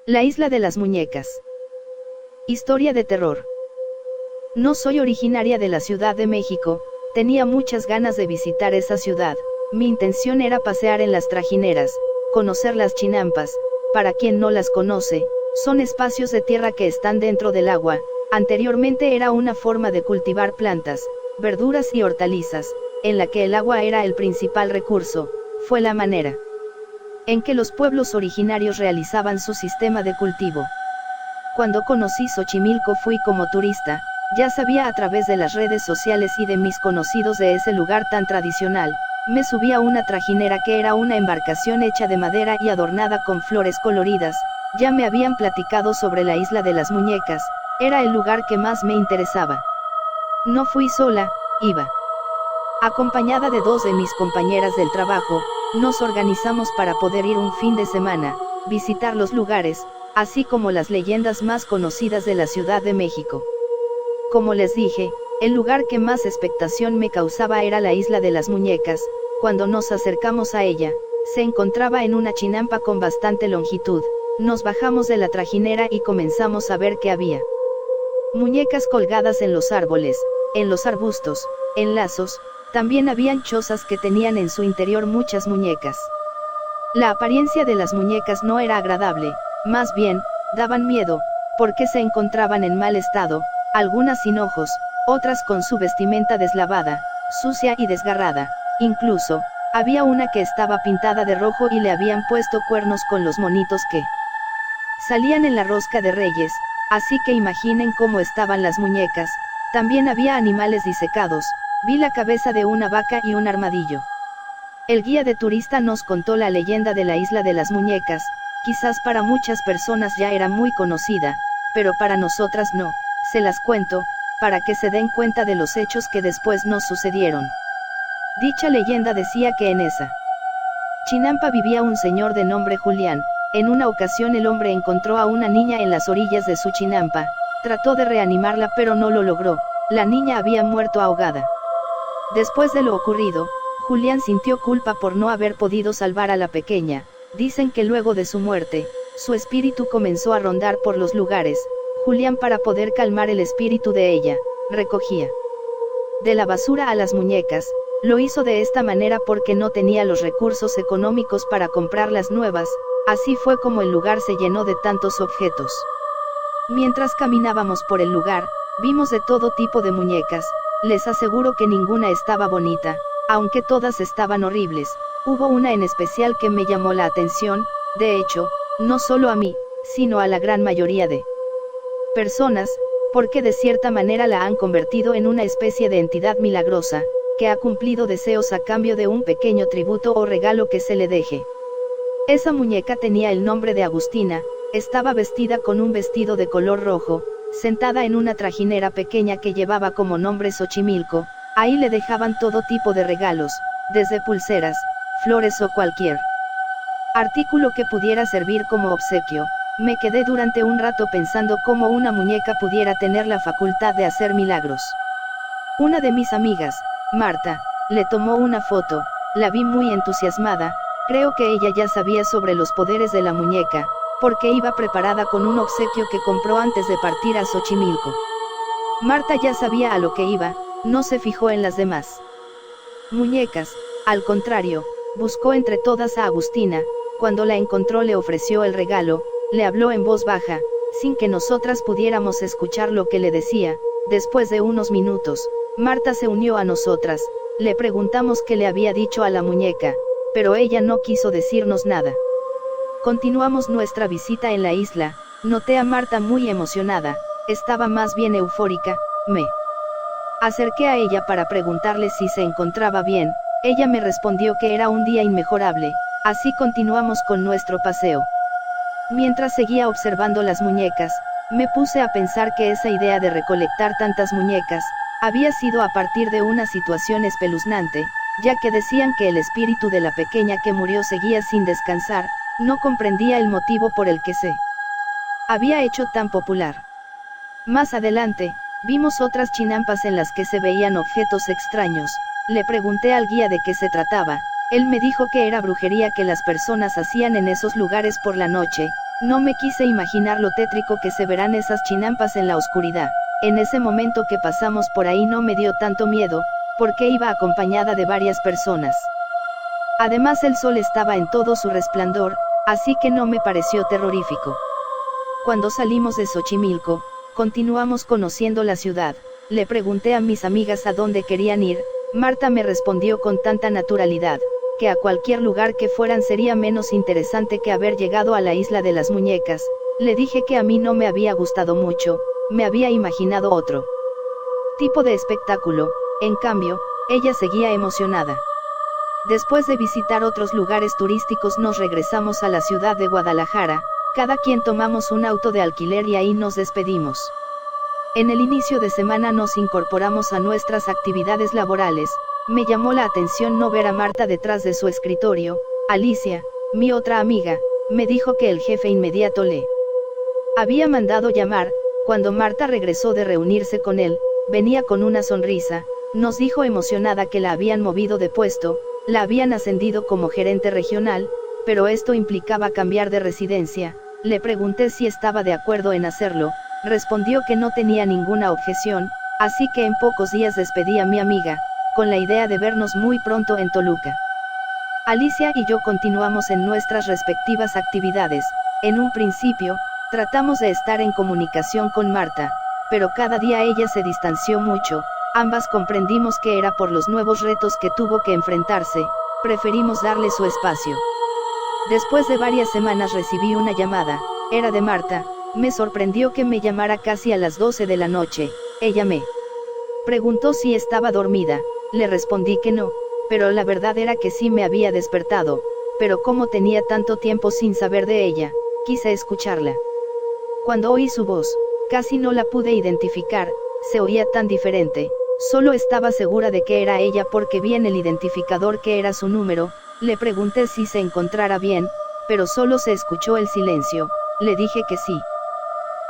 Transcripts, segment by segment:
La isla de las muñecas. Historia de terror. No soy originaria de la Ciudad de México, tenía muchas ganas de visitar esa ciudad. Mi intención era pasear en las trajineras, conocer las chinampas. Para quien no las conoce, son espacios de tierra que están dentro del agua. Anteriormente era una forma de cultivar plantas, verduras y hortalizas, en la que el agua era el principal recurso. Fue la manera en que los pueblos originarios realizaban su sistema de cultivo. Cuando conocí Xochimilco fui como turista, ya sabía a través de las redes sociales y de mis conocidos de ese lugar tan tradicional. Me subí a una trajinera que era una embarcación hecha de madera y adornada con flores coloridas. Ya me habían platicado sobre la isla de las muñecas, era el lugar que más me interesaba. No fui sola, iba acompañada de dos de mis compañeras del trabajo. Nos organizamos para poder ir un fin de semana, visitar los lugares, así como las leyendas más conocidas de la Ciudad de México. Como les dije, el lugar que más expectación me causaba era la isla de las muñecas. Cuando nos acercamos a ella, se encontraba en una chinampa con bastante longitud. Nos bajamos de la trajinera y comenzamos a ver que había muñecas colgadas en los árboles, en los arbustos, en lazos. También habían chozas que tenían en su interior muchas muñecas. La apariencia de las muñecas no era agradable, más bien, daban miedo, porque se encontraban en mal estado, algunas sin ojos, otras con su vestimenta deslavada, sucia y desgarrada. Incluso, había una que estaba pintada de rojo y le habían puesto cuernos con los monitos que salían en la rosca de Reyes, así que imaginen cómo estaban las muñecas. También había animales disecados. Vi la cabeza de una vaca y un armadillo. El guía de turista nos contó la leyenda de la isla de las muñecas. Quizás para muchas personas ya era muy conocida, pero para nosotras no. Se las cuento, para que se den cuenta de los hechos que después nos sucedieron. Dicha leyenda decía que en esa chinampa vivía un señor de nombre Julián. En una ocasión el hombre encontró a una niña en las orillas de su chinampa. Trató de reanimarla pero no lo logró. La niña había muerto ahogada. Después de lo ocurrido, Julián sintió culpa por no haber podido salvar a la pequeña. Dicen que luego de su muerte, su espíritu comenzó a rondar por los lugares. Julián, para poder calmar el espíritu de ella, recogía de la basura a las muñecas. Lo hizo de esta manera porque no tenía los recursos económicos para comprar las nuevas. Así fue como el lugar se llenó de tantos objetos. Mientras caminábamos por el lugar, vimos de todo tipo de muñecas. Les aseguro que ninguna estaba bonita, aunque todas estaban horribles. Hubo una en especial que me llamó la atención. De hecho, no solo a mí, sino a la gran mayoría de personas, porque de cierta manera la han convertido en una especie de entidad milagrosa, que ha cumplido deseos a cambio de un pequeño tributo o regalo que se le deje. Esa muñeca tenía el nombre de Agustina, estaba vestida con un vestido de color rojo, sentada en una trajinera pequeña que llevaba como nombre Xochimilco. Ahí le dejaban todo tipo de regalos, desde pulseras, flores o cualquier artículo que pudiera servir como obsequio. Me quedé durante un rato pensando cómo una muñeca pudiera tener la facultad de hacer milagros. Una de mis amigas, Marta, le tomó una foto. La vi muy entusiasmada. Creo que ella ya sabía sobre los poderes de la muñeca, porque iba preparada con un obsequio que compró antes de partir a Xochimilco. Marta ya sabía a lo que iba, no se fijó en las demás muñecas. Al contrario, buscó entre todas a Agustina. Cuando la encontró le ofreció el regalo, le habló en voz baja, sin que nosotras pudiéramos escuchar lo que le decía. Después de unos minutos, Marta se unió a nosotras. Le preguntamos qué le había dicho a la muñeca, pero ella no quiso decirnos nada. Continuamos nuestra visita en la isla. Noté a Marta muy emocionada, estaba más bien eufórica. Me acerqué a ella para preguntarle si se encontraba bien. Ella me respondió que era un día inmejorable. Así continuamos con nuestro paseo. Mientras seguía observando las muñecas, me puse a pensar que esa idea de recolectar tantas muñecas había sido a partir de una situación espeluznante, ya que decían que el espíritu de la pequeña que murió seguía sin descansar. No comprendía el motivo por el que se había hecho tan popular. Más adelante, vimos otras chinampas en las que se veían objetos extraños. Le pregunté al guía de qué se trataba. Él me dijo que era brujería que las personas hacían en esos lugares por la noche. No me quise imaginar lo tétrico que se verán esas chinampas en la oscuridad. En ese momento que pasamos por ahí no me dio tanto miedo, porque iba acompañada de varias personas. Además el sol estaba en todo su resplandor, así que no me pareció terrorífico. Cuando salimos de Xochimilco, continuamos conociendo la ciudad. Le pregunté a mis amigas a dónde querían ir. Marta me respondió con tanta naturalidad, que a cualquier lugar que fueran sería menos interesante que haber llegado a la isla de las muñecas. Le dije que a mí no me había gustado mucho, me había imaginado otro tipo de espectáculo. En cambio, ella seguía emocionada. Después de visitar otros lugares turísticos nos regresamos a la ciudad de Guadalajara, cada quien tomamos un auto de alquiler y ahí nos despedimos. En el inicio de semana nos incorporamos a nuestras actividades laborales. Me llamó la atención no ver a Marta detrás de su escritorio. Alicia, mi otra amiga, me dijo que el jefe inmediato le había mandado llamar. Cuando Marta regresó de reunirse con él, venía con una sonrisa, nos dijo emocionada que la habían movido de puesto, la habían ascendido como gerente regional, pero esto implicaba cambiar de residencia. Le pregunté si estaba de acuerdo en hacerlo, respondió que no tenía ninguna objeción, así que en pocos días despedí a mi amiga, con la idea de vernos muy pronto en Toluca. Alicia y yo continuamos en nuestras respectivas actividades. En un principio, tratamos de estar en comunicación con Marta, pero cada día ella se distanció mucho. Ambas comprendimos que era por los nuevos retos que tuvo que enfrentarse, preferimos darle su espacio. Después de varias semanas recibí una llamada, era de Marta. Me sorprendió que me llamara casi a las 12 de la noche. Ella me preguntó si estaba dormida, le respondí que no, pero la verdad era que sí me había despertado, pero como tenía tanto tiempo sin saber de ella, quise escucharla. Cuando oí su voz, casi no la pude identificar, se oía tan diferente, solo estaba segura de que era ella porque vi en el identificador que era su número. Le pregunté si se encontrara bien, pero solo se escuchó el silencio. Le dije que sí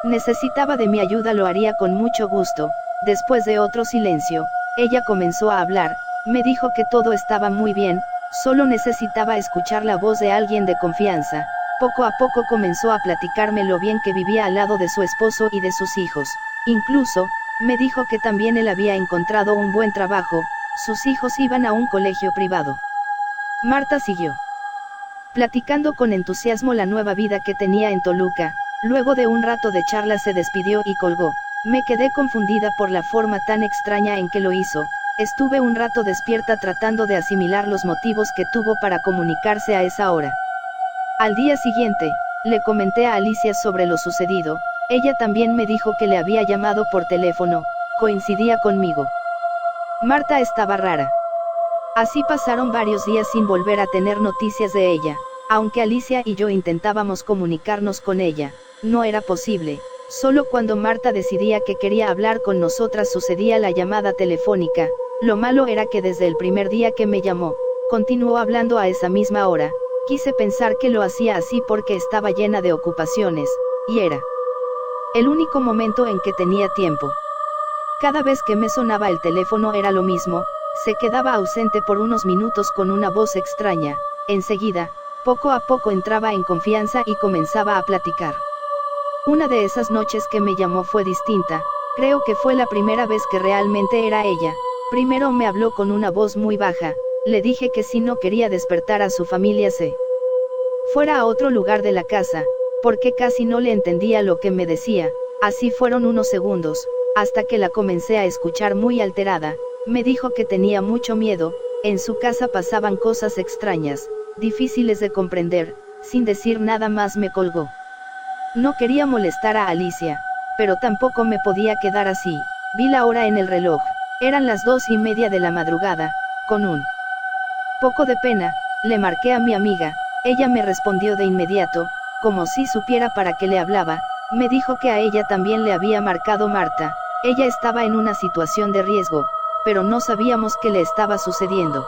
necesitaba de mi ayuda, lo haría con mucho gusto. Después de otro silencio, ella comenzó a hablar, me dijo que todo estaba muy bien, solo necesitaba escuchar la voz de alguien de confianza. Poco a poco comenzó a platicarme lo bien que vivía al lado de su esposo y de sus hijos. Incluso, me dijo que también él había encontrado un buen trabajo, sus hijos iban a un colegio privado. Marta siguió platicando con entusiasmo la nueva vida que tenía en Toluca. Luego de un rato de charla se despidió y colgó. Me quedé confundida por la forma tan extraña en que lo hizo. Estuve un rato despierta tratando de asimilar los motivos que tuvo para comunicarse a esa hora. Al día siguiente, le comenté a Alicia sobre lo sucedido. Ella también me dijo que le había llamado por teléfono, coincidía conmigo. Marta estaba rara. Así pasaron varios días sin volver a tener noticias de ella. Aunque Alicia y yo intentábamos comunicarnos con ella, no era posible. Solo cuando Marta decidía que quería hablar con nosotras sucedía la llamada telefónica. Lo malo era que desde el primer día que me llamó, continuó hablando a esa misma hora. Quise pensar que lo hacía así porque estaba llena de ocupaciones, y era el único momento en que tenía tiempo. Cada vez que me sonaba el teléfono era lo mismo, se quedaba ausente por unos minutos con una voz extraña. Enseguida, poco a poco entraba en confianza y comenzaba a platicar. Una de esas noches que me llamó fue distinta, creo que fue la primera vez que realmente era ella. Primero me habló con una voz muy baja, le dije que si no quería despertar a su familia se fuera a otro lugar de la casa, porque casi no le entendía lo que me decía. Así fueron unos segundos, hasta que la comencé a escuchar muy alterada. Me dijo que tenía mucho miedo, en su casa pasaban cosas extrañas, difíciles de comprender. Sin decir nada más me colgó. No quería molestar a Alicia, pero tampoco me podía quedar así. Vi la hora en el reloj, eran las 2:30 de la madrugada. Con un poco de pena, le marqué a mi amiga. Ella me respondió de inmediato, como si supiera para qué le hablaba. Me dijo que a ella también le había marcado Marta. Ella estaba en una situación de riesgo, pero no sabíamos qué le estaba sucediendo.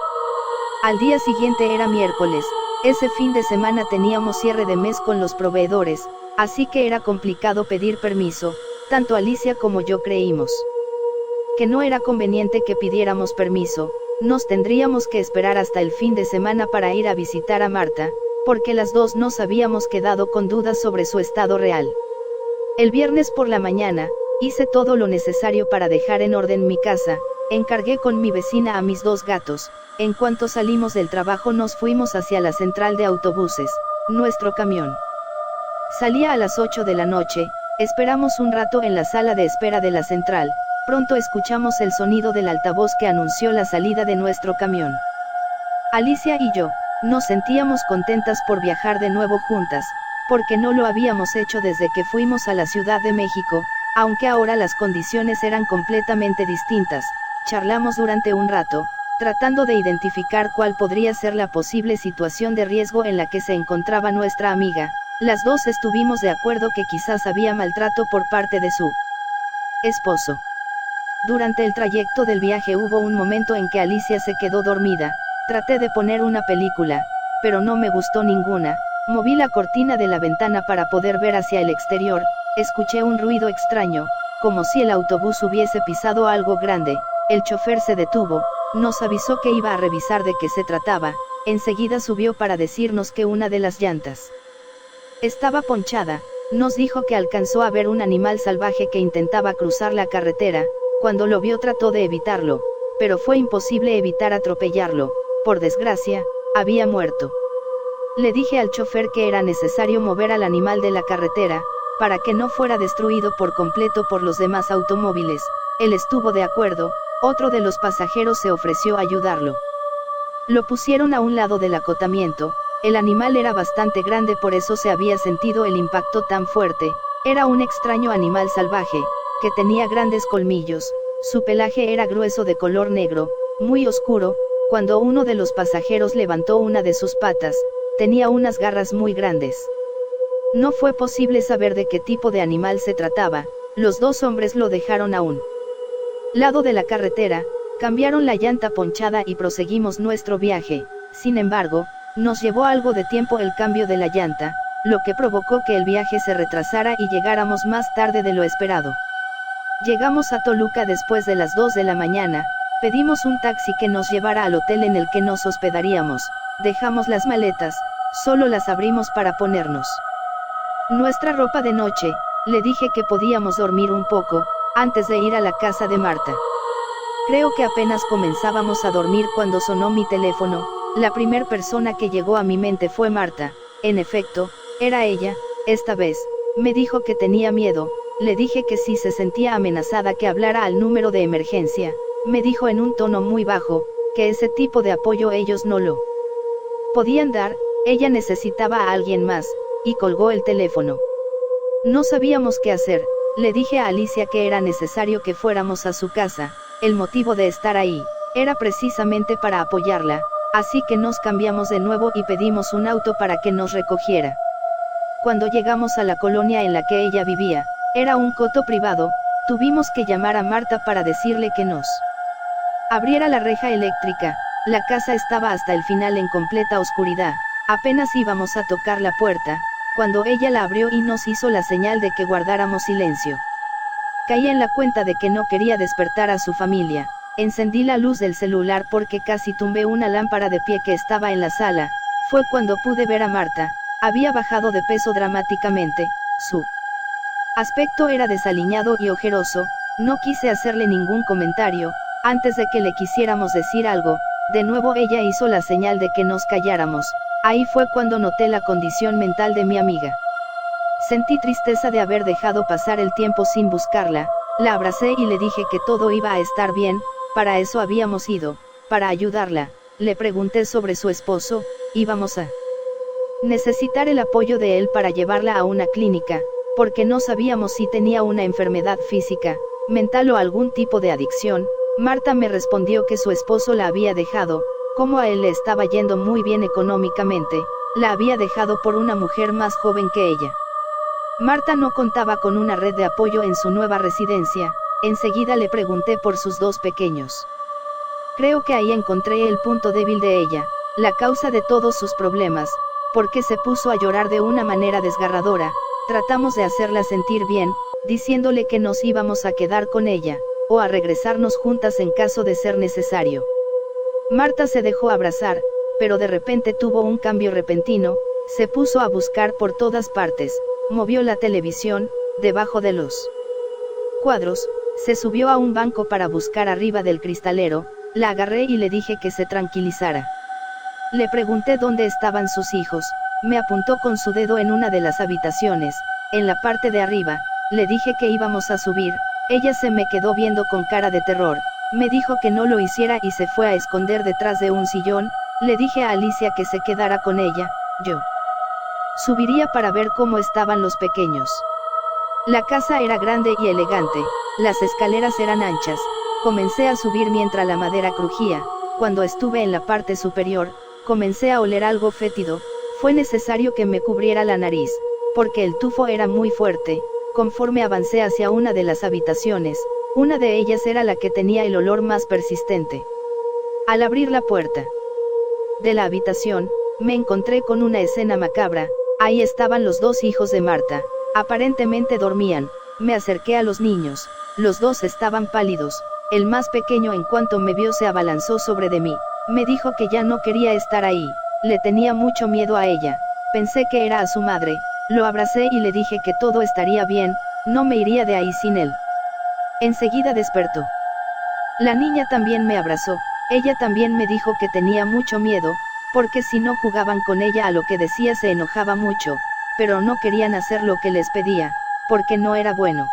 Al día siguiente era miércoles. Ese fin de semana teníamos cierre de mes con los proveedores, así que era complicado pedir permiso. Tanto Alicia como yo creímos que no era conveniente que pidiéramos permiso. Nos tendríamos que esperar hasta el fin de semana para ir a visitar a Marta. porque las dos nos habíamos quedado con dudas sobre su estado real. El viernes por la mañana, hice todo lo necesario para dejar en orden mi casa, encargué con mi vecina a mis dos gatos. En cuanto salimos del trabajo nos fuimos hacia la central de autobuses, nuestro camión salía a las 8 de la noche, esperamos un rato en la sala de espera de la central, pronto escuchamos el sonido del altavoz que anunció la salida de nuestro camión. Alicia y yo, nos sentíamos contentas por viajar de nuevo juntas, porque no lo habíamos hecho desde que fuimos a la Ciudad de México, aunque ahora las condiciones eran completamente distintas. Charlamos durante un rato, tratando de identificar cuál podría ser la posible situación de riesgo en la que se encontraba nuestra amiga. Las dos estuvimos de acuerdo que quizás había maltrato por parte de su esposo. Durante el trayecto del viaje hubo un momento en que Alicia se quedó dormida. Traté de poner una película, pero no me gustó ninguna. Moví la cortina de la ventana para poder ver hacia el exterior. Escuché un ruido extraño, como si el autobús hubiese pisado algo grande. El chofer se detuvo, nos avisó que iba a revisar de qué se trataba. Enseguida subió para decirnos que una de las llantas estaba ponchada. Nos dijo que alcanzó a ver un animal salvaje que intentaba cruzar la carretera. Cuando lo vio trató de evitarlo, pero fue imposible evitar atropellarlo. Por desgracia, había muerto. Le dije al chofer que era necesario mover al animal de la carretera, para que no fuera destruido por completo por los demás automóviles. Él estuvo de acuerdo. Otro de los pasajeros se ofreció a ayudarlo. Lo pusieron a un lado del acotamiento. El animal era bastante grande, por eso se había sentido el impacto tan fuerte. Era un extraño animal salvaje, que tenía grandes colmillos. Su pelaje era grueso de color negro, muy oscuro. Cuando uno de los pasajeros levantó una de sus patas, tenía unas garras muy grandes. No fue posible saber de qué tipo de animal se trataba. Los dos hombres lo dejaron a un lado de la carretera, cambiaron la llanta ponchada y proseguimos nuestro viaje. Sin embargo, nos llevó algo de tiempo el cambio de la llanta, lo que provocó que el viaje se retrasara y llegáramos más tarde de lo esperado. Llegamos a Toluca después de las 2 de la mañana, pedimos un taxi que nos llevara al hotel en el que nos hospedaríamos, dejamos las maletas, solo las abrimos para ponernos nuestra ropa de noche. Le dije que podíamos dormir un poco, antes de ir a la casa de Marta. Creo que apenas comenzábamos a dormir cuando sonó mi teléfono. La primer persona que llegó a mi mente fue Marta. En efecto, era ella. Esta vez, me dijo que tenía miedo. Le dije que si se sentía amenazada que hablara al número de emergencia. Me dijo en un tono muy bajo, que ese tipo de apoyo ellos no lo podían dar. Ella necesitaba a alguien más, y colgó el teléfono. No sabíamos qué hacer. Le dije a Alicia que era necesario que fuéramos a su casa. El motivo de estar ahí era precisamente para apoyarla, así que nos cambiamos de nuevo y pedimos un auto para que nos recogiera. Cuando llegamos a la colonia en la que ella vivía, era un coto privado. Tuvimos que llamar a Marta para decirle que nos abriera la reja eléctrica. La casa estaba hasta el final en completa oscuridad. Apenas íbamos a tocar la puerta, cuando ella la abrió y nos hizo la señal de que guardáramos silencio. Caí en la cuenta de que no quería despertar a su familia. Encendí la luz del celular porque casi tumbé una lámpara de pie que estaba en la sala. Fue cuando pude ver a Marta. Había bajado de peso dramáticamente. Su aspecto era desaliñado y ojeroso. No quise hacerle ningún comentario. Antes de que le quisiéramos decir algo, de nuevo ella hizo la señal de que nos calláramos. Ahí fue cuando noté la condición mental de mi amiga. Sentí tristeza de haber dejado pasar el tiempo sin buscarla. La abracé y le dije que todo iba a estar bien. Para eso habíamos ido, para ayudarla. Le pregunté sobre su esposo. Íbamos a necesitar el apoyo de él para llevarla a una clínica, porque no sabíamos si tenía una enfermedad física, mental o algún tipo de adicción. Marta me respondió que su esposo la había dejado. Como a él le estaba yendo muy bien económicamente, la había dejado por una mujer más joven que ella. Marta no contaba con una red de apoyo en su nueva residencia. Enseguida le pregunté por sus dos pequeños. Creo que ahí encontré el punto débil de ella, la causa de todos sus problemas, porque se puso a llorar de una manera desgarradora. Tratamos de hacerla sentir bien, diciéndole que nos íbamos a quedar con ella, o a regresarnos juntas en caso de ser necesario. Marta se dejó abrazar, pero de repente tuvo un cambio repentino. Se puso a buscar por todas partes, movió la televisión, debajo de los cuadros, se subió a un banco para buscar arriba del cristalero, la agarré y le dije que se tranquilizara. Le pregunté dónde estaban sus hijos, me apuntó con su dedo en una de las habitaciones, en la parte de arriba, le dije que íbamos a subir, ella se me quedó viendo con cara de terror, me dijo que no lo hiciera y se fue a esconder detrás de un sillón, le dije a Alicia que se quedara con ella, yo subiría para ver cómo estaban los pequeños. La casa era grande y elegante, las escaleras eran anchas, comencé a subir mientras la madera crujía, cuando estuve en la parte superior, comencé a oler algo fétido, fue necesario que me cubriera la nariz, porque el tufo era muy fuerte, conforme avancé hacia una de las habitaciones, una de ellas era la que tenía el olor más persistente. Al abrir la puerta de la habitación, me encontré con una escena macabra, ahí estaban los dos hijos de Marta, aparentemente dormían, me acerqué a los niños, los dos estaban pálidos, el más pequeño en cuanto me vio se abalanzó sobre de mí, me dijo que ya no quería estar ahí, le tenía mucho miedo a ella, pensé que era a su madre, lo abracé y le dije que todo estaría bien, no me iría de ahí sin él. Enseguida despertó. La niña también me abrazó, ella también me dijo que tenía mucho miedo, porque si no jugaban con ella a lo que decía se enojaba mucho, pero no querían hacer lo que les pedía, porque no era bueno.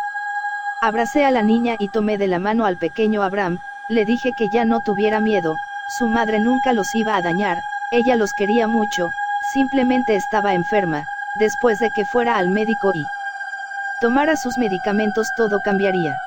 Abracé a la niña y tomé de la mano al pequeño Abraham, le dije que ya no tuviera miedo, su madre nunca los iba a dañar, ella los quería mucho, simplemente estaba enferma, después de que fuera al médico y tomara sus medicamentos todo cambiaría.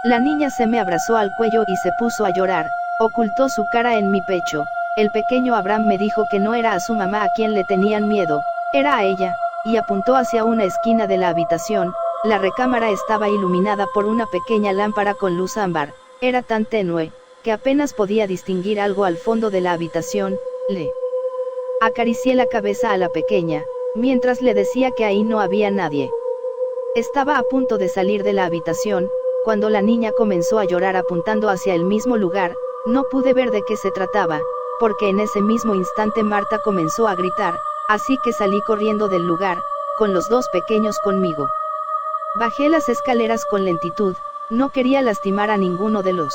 La niña se me abrazó al cuello y se puso a llorar, ocultó su cara en mi pecho, el pequeño Abraham me dijo que no era a su mamá a quien le tenían miedo, era a ella, y apuntó hacia una esquina de la habitación, la recámara estaba iluminada por una pequeña lámpara con luz ámbar, era tan tenue, que apenas podía distinguir algo al fondo de la habitación, le acaricié la cabeza a la pequeña, mientras le decía que ahí no había nadie. Estaba a punto de salir de la habitación, cuando la niña comenzó a llorar apuntando hacia el mismo lugar, no pude ver de qué se trataba, porque en ese mismo instante Marta comenzó a gritar, así que salí corriendo del lugar, con los dos pequeños conmigo. Bajé las escaleras con lentitud, no quería lastimar a ninguno de los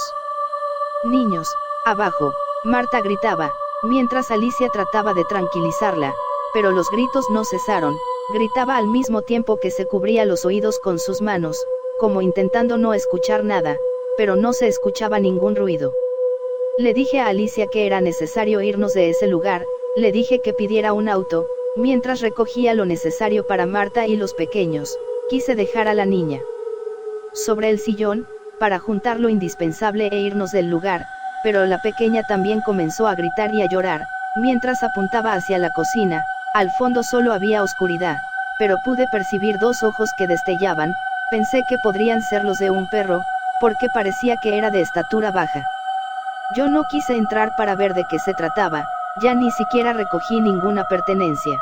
niños. Abajo, Marta gritaba, mientras Alicia trataba de tranquilizarla, pero los gritos no cesaron, gritaba al mismo tiempo que se cubría los oídos con sus manos, como intentando no escuchar nada, pero no se escuchaba ningún ruido. Le dije a Alicia que era necesario irnos de ese lugar, le dije que pidiera un auto, mientras recogía lo necesario para Marta y los pequeños, quise dejar a la niña sobre el sillón, para juntar lo indispensable e irnos del lugar, pero la pequeña también comenzó a gritar y a llorar, mientras apuntaba hacia la cocina, al fondo solo había oscuridad, pero pude percibir dos ojos que destellaban, pensé que podrían ser los de un perro, porque parecía que era de estatura baja. Yo no quise entrar para ver de qué se trataba, ya ni siquiera recogí ninguna pertenencia.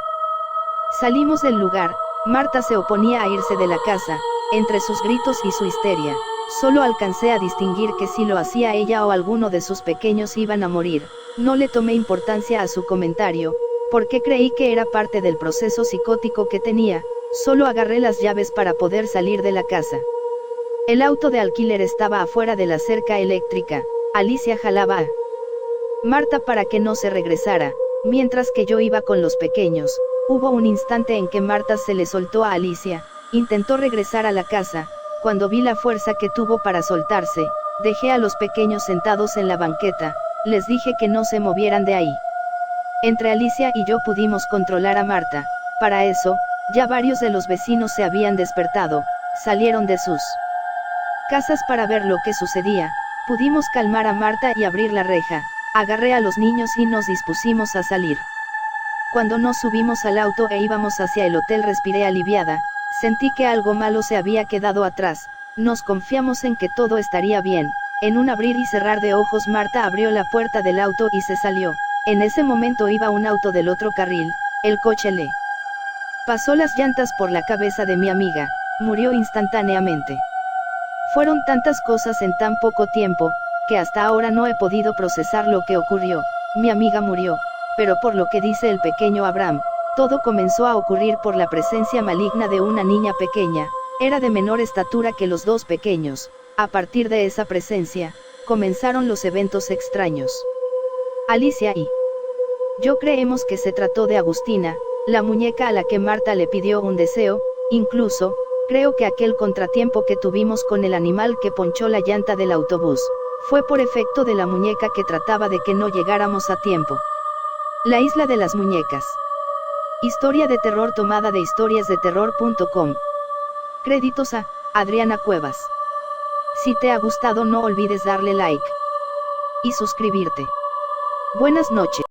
Salimos del lugar, Marta se oponía a irse de la casa, entre sus gritos y su histeria, solo alcancé a distinguir que si lo hacía ella o alguno de sus pequeños iban a morir, no le tomé importancia a su comentario, porque creí que era parte del proceso psicótico que tenía, solo agarré las llaves para poder salir de la casa. El auto de alquiler estaba afuera de la cerca eléctrica, Alicia jalaba a Marta para que no se regresara, mientras que yo iba con los pequeños. Hubo un instante en que Marta se le soltó a Alicia, intentó regresar a la casa, cuando vi la fuerza que tuvo para soltarse, dejé a los pequeños sentados en la banqueta, les dije que no se movieran de ahí. Entre Alicia y yo pudimos controlar a Marta, para eso, ya varios de los vecinos se habían despertado, salieron de sus casas para ver lo que sucedía, pudimos calmar a Marta y abrir la reja, agarré a los niños y nos dispusimos a salir. Cuando nos subimos al auto e íbamos hacia el hotel respiré aliviada, sentí que algo malo se había quedado atrás, nos confiamos en que todo estaría bien, en un abrir y cerrar de ojos Marta abrió la puerta del auto y se salió, en ese momento iba un auto del otro carril, el coche le pasó las llantas por la cabeza de mi amiga, murió instantáneamente. Fueron tantas cosas en tan poco tiempo, que hasta ahora no he podido procesar lo que ocurrió, mi amiga murió, pero por lo que dice el pequeño Abraham, Todo comenzó a ocurrir por la presencia maligna de una niña pequeña, era de menor estatura que los dos pequeños. A partir de esa presencia, comenzaron los eventos extraños. Alicia y yo creemos que se trató de Agustina, la muñeca a la que Marta le pidió un deseo, incluso, creo que aquel contratiempo que tuvimos con el animal que ponchó la llanta del autobús, fue por efecto de la muñeca que trataba de que no llegáramos a tiempo. La isla de las muñecas. Historia de terror tomada de historiasdeterror.com. Créditos a Adriana Cuevas. Si te ha gustado no olvides darle like y suscribirte. Buenas noches.